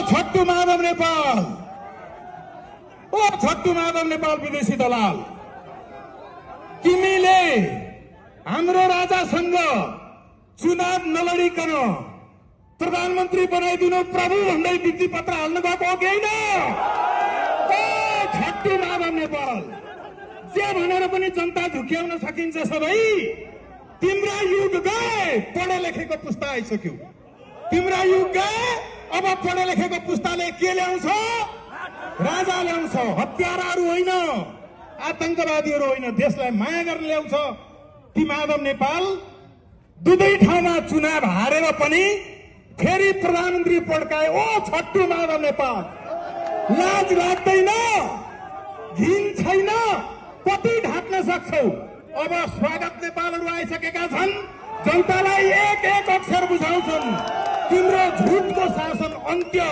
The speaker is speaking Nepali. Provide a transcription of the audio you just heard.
छट्टु माधव नेपाल, ओ छट्टु माधव नेपाल विदेशी दलाल, तिमीले हाम्रो राजासँग चुनाव नलडिकन प्रधानमन्त्री बनाइदिनु प्रभु भन्दै बिन्ती पत्र हाल्नु भएको हो कि होइन? ओ छट्टु माधव नेपाल, जे भनेर पनि जनता झुक्याउन सकिन्छ सबै। तिम्रा युग गए, पढे लेखेको पुस्ता आइसक्यो। तिम्रा युग गए, अब पढे लेखेको पुस्ताले के ल्याउँछ? राजा ल्याउँछ, हत्याराहरू होइन, आतंकवादीहरू होइन, देशलाई माया गरेर ल्याउँछ। ती माधव नेपाल दुवै ठाउँमा चुनाव हारेर पनि फेरि प्रधानमन्त्री पड्काए। ओ छट्टु माधव नेपाल, लाज लाग्दैन? घिन छैन? कति ढाक्न सक्छौ? अब स्वागत नेपालहरू आइसकेका छन्, जनतालाई एक एक अक्षर बुझाउँछन्। तिम्रो झुटको शासन अन्त्य